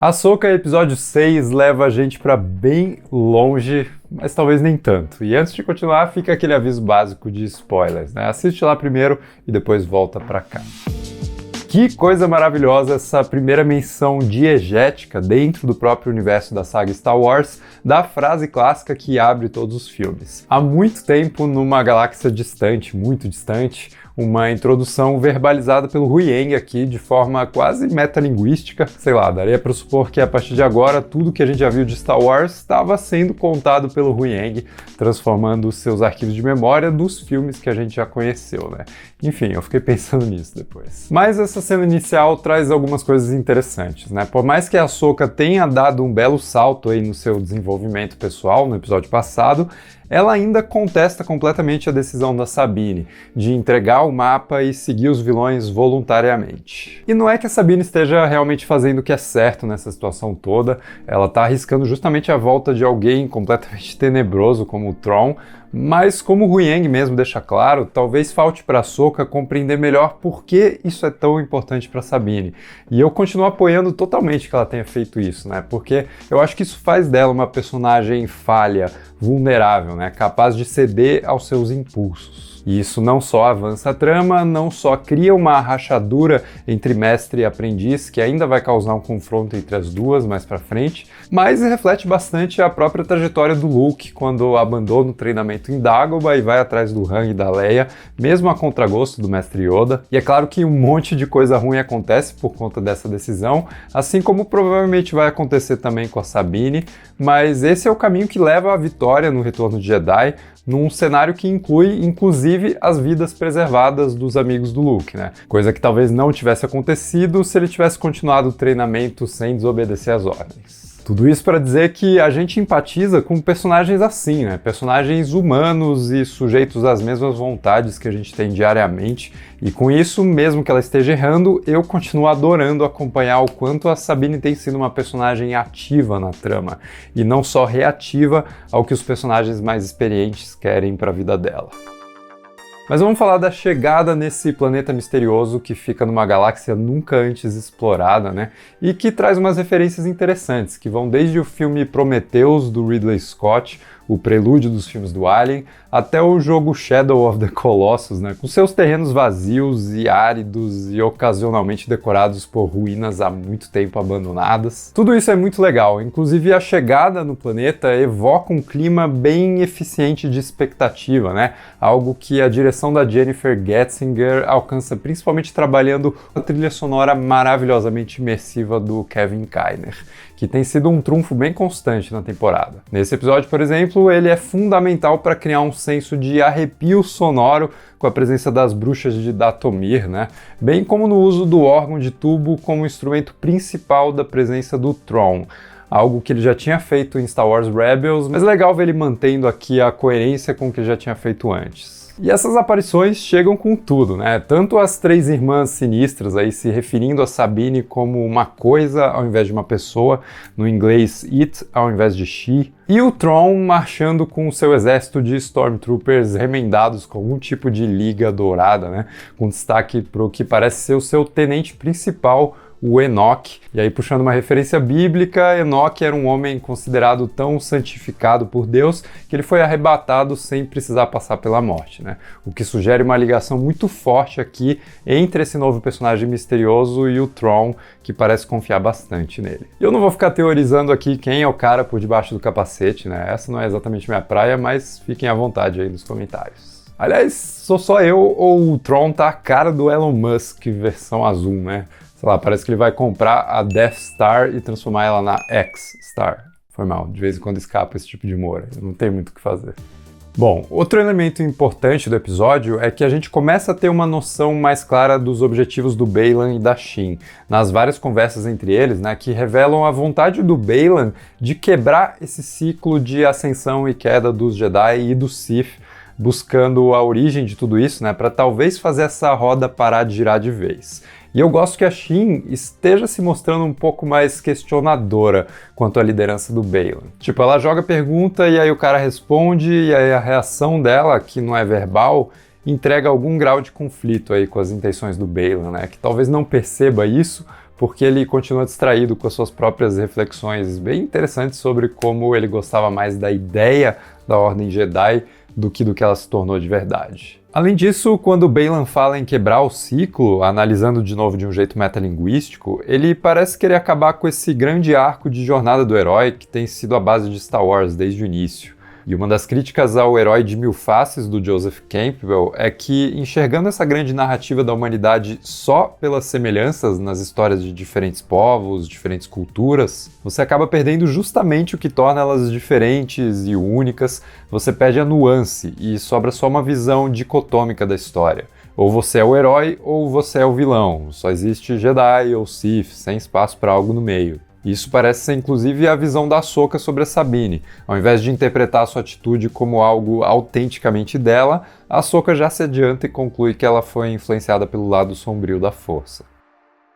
Ahsoka episódio 6 leva a gente pra bem longe, mas talvez nem tanto. E antes de continuar, fica aquele aviso básico de spoilers, né? Assiste lá primeiro e depois volta pra cá. Que coisa maravilhosa essa primeira menção diegética dentro do próprio universo da saga Star Wars da frase clássica que abre todos os filmes. Há muito tempo, numa galáxia distante, muito distante, uma introdução verbalizada pelo Huyang aqui de forma quase metalinguística. Sei lá, daria para supor que a partir de agora tudo que a gente já viu de Star Wars estava sendo contado pelo Huyang, transformando os seus arquivos de memória nos filmes que a gente já conheceu, né? Enfim, eu fiquei pensando nisso depois. Mas essa cena inicial traz algumas coisas interessantes, né? Por mais que a Ahsoka tenha dado um belo salto aí no seu desenvolvimento pessoal no episódio passado, ela ainda contesta completamente a decisão da Sabine de entregar o mapa e seguir os vilões voluntariamente. E não é que a Sabine esteja realmente fazendo o que é certo nessa situação toda, ela está arriscando justamente a volta de alguém completamente tenebroso como o Thrawn, mas como o Huyang mesmo deixa claro, talvez falte para Ahsoka compreender melhor por que isso é tão importante para Sabine. E eu continuo apoiando totalmente que ela tenha feito isso, né? Porque eu acho que isso faz dela uma personagem falha, vulnerável, né? Capaz de ceder aos seus impulsos. E isso não só avança a trama, não só cria uma rachadura entre mestre e aprendiz, que ainda vai causar um confronto entre as duas mais pra frente, mas reflete bastante a própria trajetória do Luke quando abandona o treinamento em Dagobah e vai atrás do Han e da Leia, mesmo a contragosto do mestre Yoda. E é claro que um monte de coisa ruim acontece por conta dessa decisão, assim como provavelmente vai acontecer também com a Sabine, mas esse é o caminho que leva à vitória no Retorno de Jedi, num cenário que inclui, inclusive, as vidas preservadas dos amigos do Luke, né? Coisa que talvez não tivesse acontecido se ele tivesse continuado o treinamento sem desobedecer às ordens. Tudo isso para dizer que a gente empatiza com personagens assim, né? Personagens humanos e sujeitos às mesmas vontades que a gente tem diariamente. E com isso, mesmo que ela esteja errando, eu continuo adorando acompanhar o quanto a Sabine tem sido uma personagem ativa na trama, e não só reativa ao que os personagens mais experientes querem para a vida dela. Mas vamos falar da chegada nesse planeta misterioso que fica numa galáxia nunca antes explorada, né? E que traz umas referências interessantes, que vão desde o filme Prometheus, do Ridley Scott, o prelúdio dos filmes do Alien, até o jogo Shadow of the Colossus, né? Com seus terrenos vazios e áridos e ocasionalmente decorados por ruínas há muito tempo abandonadas. Tudo isso é muito legal, inclusive a chegada no planeta evoca um clima bem eficiente de expectativa, né? Algo que a direção da Jennifer Getzinger alcança principalmente trabalhando a trilha sonora maravilhosamente imersiva do Kevin Kiner, que tem sido um trunfo bem constante na temporada. Nesse episódio, por exemplo, ele é fundamental para criar um senso de arrepio sonoro com a presença das bruxas de Dathomir, né? Bem como no uso do órgão de tubo como instrumento principal da presença do Thrawn. Algo que ele já tinha feito em Star Wars Rebels, mas é legal ver ele mantendo aqui a coerência com o que ele já tinha feito antes. E essas aparições chegam com tudo, né? Tanto as três irmãs sinistras aí se referindo a Sabine como uma coisa ao invés de uma pessoa, no inglês it ao invés de she, e o Thrawn marchando com o seu exército de Stormtroopers remendados com algum tipo de liga dourada, né? Com destaque para o que parece ser o seu tenente principal, o Enoch. E aí, puxando uma referência bíblica, Enoch era um homem considerado tão santificado por Deus que ele foi arrebatado sem precisar passar pela morte, né? O que sugere uma ligação muito forte aqui entre esse novo personagem misterioso e o Thrawn, que parece confiar bastante nele. Eu não vou ficar teorizando aqui quem é o cara por debaixo do capacete, né? Essa não é exatamente minha praia, mas fiquem à vontade aí nos comentários. Aliás, sou só eu ou o Thrawn tá a cara do Elon Musk versão azul, né? Sei lá, parece que ele vai comprar a Death Star e transformar ela na X-Star. Foi mal, de vez em quando escapa esse tipo de humor, eu não tenho muito o que fazer. Bom, outro elemento importante do episódio é que a gente começa a ter uma noção mais clara dos objetivos do Baylan e da Shin, nas várias conversas entre eles, né, que revelam a vontade do Baylan de quebrar esse ciclo de ascensão e queda dos Jedi e dos Sith, buscando a origem de tudo isso, né, para talvez fazer essa roda parar de girar de vez. E eu gosto que a Shin esteja se mostrando um pouco mais questionadora quanto à liderança do Baylan. Tipo, ela joga pergunta e aí o cara responde, e aí a reação dela, que não é verbal, entrega algum grau de conflito aí com as intenções do Baylan, né? Que talvez não perceba isso, porque ele continua distraído com as suas próprias reflexões bem interessantes sobre como ele gostava mais da ideia da Ordem Jedi do que ela se tornou de verdade. Além disso, quando Baylan fala em quebrar o ciclo, analisando de novo de um jeito metalinguístico, ele parece querer acabar com esse grande arco de jornada do herói que tem sido a base de Star Wars desde o início. E uma das críticas ao Herói de Mil Faces do Joseph Campbell é que, enxergando essa grande narrativa da humanidade só pelas semelhanças nas histórias de diferentes povos, diferentes culturas, você acaba perdendo justamente o que torna elas diferentes e únicas, você perde a nuance e sobra só uma visão dicotômica da história. Ou você é o herói ou você é o vilão, só existe Jedi ou Sith, sem espaço para algo no meio. Isso parece ser inclusive a visão da Ahsoka sobre a Sabine. Ao invés de interpretar sua atitude como algo autenticamente dela, a Ahsoka já se adianta e conclui que ela foi influenciada pelo lado sombrio da força.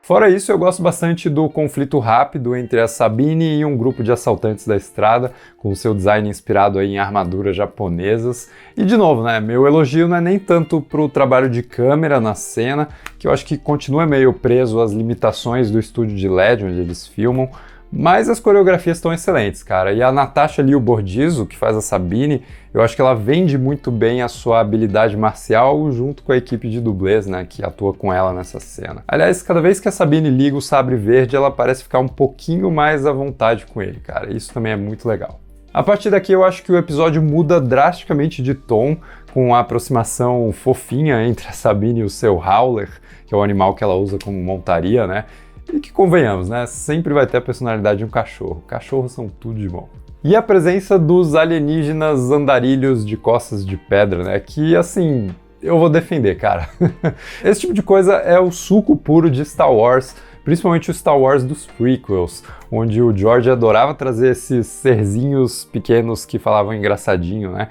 Fora isso, eu gosto bastante do conflito rápido entre a Sabine e um grupo de assaltantes da estrada, com seu design inspirado aí em armaduras japonesas. E de novo, né, meu elogio não é nem tanto pro trabalho de câmera na cena, que eu acho que continua meio preso às limitações do estúdio de LED onde eles filmam, mas as coreografias estão excelentes, cara. E a Natasha Liu Bordizzo, que faz a Sabine, eu acho que ela vende muito bem a sua habilidade marcial junto com a equipe de dublês, né, que atua com ela nessa cena. Aliás, cada vez que a Sabine liga o sabre verde, ela parece ficar um pouquinho mais à vontade com ele, cara. Isso também é muito legal. A partir daqui eu acho que o episódio muda drasticamente de tom, com a aproximação fofinha entre a Sabine e o seu Howler, que é o animal que ela usa como montaria, né? E que, convenhamos, né, sempre vai ter a personalidade de um cachorro. Cachorros são tudo de bom. E a presença dos alienígenas andarilhos de costas de pedra, né, que, assim, eu vou defender, cara. Esse tipo de coisa é o suco puro de Star Wars, principalmente o Star Wars dos prequels, onde o George adorava trazer esses serzinhos pequenos que falavam engraçadinho, né?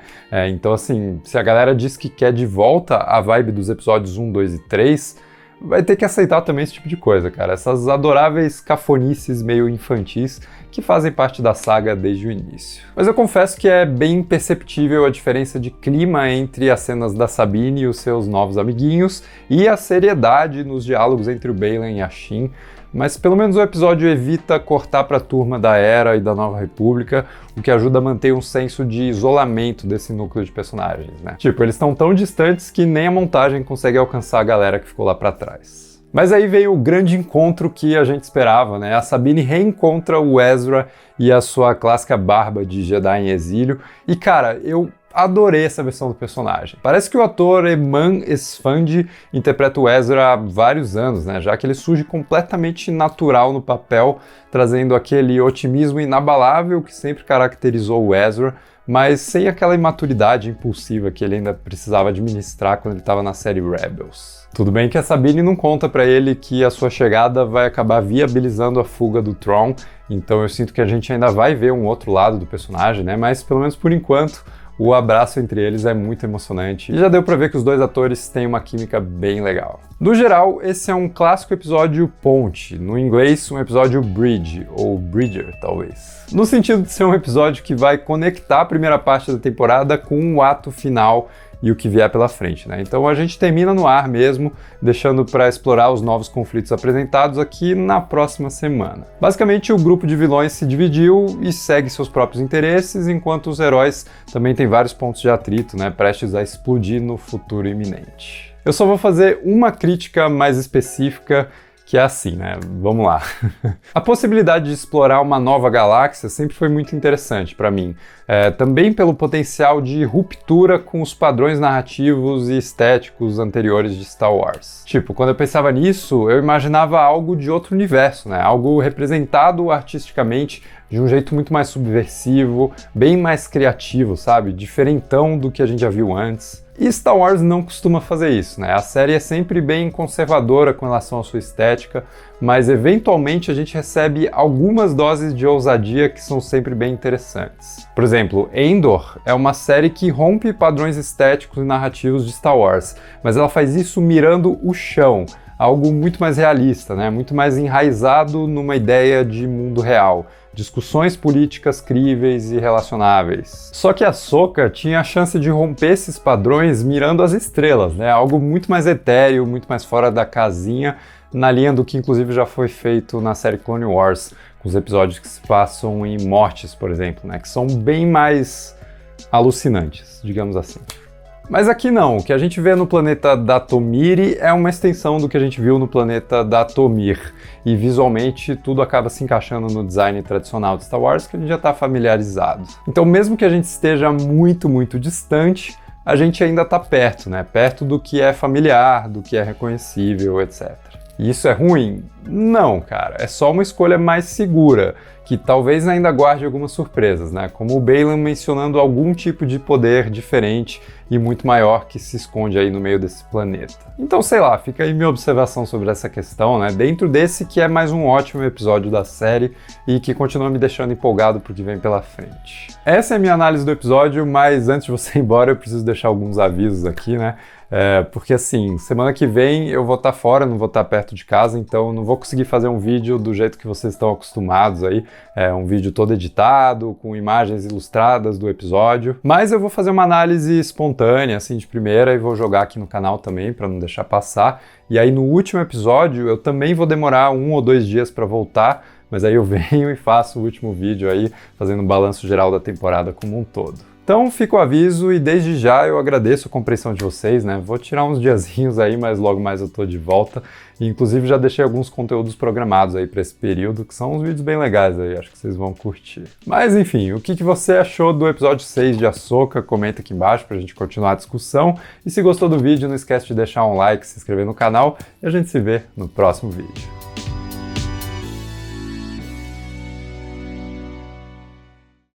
Então, assim, se a galera diz que quer de volta a vibe dos episódios 1, 2 e 3... vai ter que aceitar também esse tipo de coisa, cara. Essas adoráveis cafonices meio infantis que fazem parte da saga desde o início. Mas eu confesso que é bem perceptível a diferença de clima entre as cenas da Sabine e os seus novos amiguinhos e a seriedade nos diálogos entre o Baylan e a Shin, mas pelo menos o episódio evita cortar para a turma da Era e da Nova República, o que ajuda a manter um senso de isolamento desse núcleo de personagens, né? Tipo, eles estão tão distantes que nem a montagem consegue alcançar a galera que ficou lá para trás. Mas aí veio o grande encontro que a gente esperava, né? A Sabine reencontra o Ezra e a sua clássica barba de Jedi em exílio, e cara, eu adorei essa versão do personagem. Parece que o ator Eman Esfandi interpreta o Ezra há vários anos, né? Já que ele surge completamente natural no papel, trazendo aquele otimismo inabalável que sempre caracterizou o Ezra, mas sem aquela imaturidade impulsiva que ele ainda precisava administrar quando ele estava na série Rebels. Tudo bem que a Sabine não conta pra ele que a sua chegada vai acabar viabilizando a fuga do Thrawn, então eu sinto que a gente ainda vai ver um outro lado do personagem, né? Mas pelo menos por enquanto, o abraço entre eles é muito emocionante e já deu pra ver que os dois atores têm uma química bem legal. No geral, esse é um clássico episódio ponte, no inglês um episódio bridge, ou bridger talvez. No sentido de ser um episódio que vai conectar a primeira parte da temporada com o ato final e o que vier pela frente, né? Então a gente termina no ar mesmo, deixando para explorar os novos conflitos apresentados aqui na próxima semana. Basicamente, o grupo de vilões se dividiu e segue seus próprios interesses, enquanto os heróis também têm vários pontos de atrito, né? Prestes a explodir no futuro iminente. Eu só vou fazer uma crítica mais específica, que é assim, né? Vamos lá. A possibilidade de explorar uma nova galáxia sempre foi muito interessante para mim, também pelo potencial de ruptura com os padrões narrativos e estéticos anteriores de Star Wars. Tipo, quando eu pensava nisso, eu imaginava algo de outro universo, né? Algo representado artisticamente de um jeito muito mais subversivo, bem mais criativo, sabe? Diferentão do que a gente já viu antes. E Star Wars não costuma fazer isso, né? A série é sempre bem conservadora com relação à sua estética, mas eventualmente a gente recebe algumas doses de ousadia que são sempre bem interessantes. Por exemplo, Endor é uma série que rompe padrões estéticos e narrativos de Star Wars, mas ela faz isso mirando o chão, algo muito mais realista, né? Muito mais enraizado numa ideia de mundo real. Discussões políticas críveis e relacionáveis. Só que a Ahsoka tinha a chance de romper esses padrões mirando as estrelas, né? Algo muito mais etéreo, muito mais fora da casinha, na linha do que inclusive já foi feito na série Clone Wars, com os episódios que se passam em mortes, por exemplo, né, que são bem mais alucinantes, digamos assim. Mas aqui não, o que a gente vê no planeta Datomiri é uma extensão do que a gente viu no planeta Datomir, e visualmente tudo acaba se encaixando no design tradicional de Star Wars que a gente já está familiarizado. Então mesmo que a gente esteja muito, muito distante, a gente ainda está perto, né? Perto do que é familiar, do que é reconhecível, etc. E isso é ruim? Não, cara, é só uma escolha mais segura, que talvez ainda guarde algumas surpresas, né? Como o Baylan mencionando algum tipo de poder diferente e muito maior que se esconde aí no meio desse planeta. Então, sei lá, fica aí minha observação sobre essa questão, né? Dentro desse que é mais um ótimo episódio da série e que continua me deixando empolgado pro que vem pela frente. Essa é a minha análise do episódio, mas antes de você ir embora eu preciso deixar alguns avisos aqui, né? Porque assim, semana que vem eu vou estar fora, não vou estar perto de casa, então não vou conseguir fazer um vídeo do jeito que vocês estão acostumados aí, um vídeo todo editado, com imagens ilustradas do episódio, mas eu vou fazer uma análise espontânea, assim, de primeira, e vou jogar aqui no canal também, para não deixar passar, e aí no último episódio eu também vou demorar 1 ou 2 dias para voltar, mas aí eu venho e faço o último vídeo aí, fazendo um balanço geral da temporada como um todo. Então fica o aviso e desde já eu agradeço a compreensão de vocês, né? Vou tirar uns diazinhos aí, mas logo mais eu tô de volta. E inclusive já deixei alguns conteúdos programados aí para esse período, que são uns vídeos bem legais aí, acho que vocês vão curtir. Mas enfim, o que você achou do episódio 6 de Ahsoka? Comenta aqui embaixo pra gente continuar a discussão. E se gostou do vídeo, não esquece de deixar um like, se inscrever no canal e a gente se vê no próximo vídeo.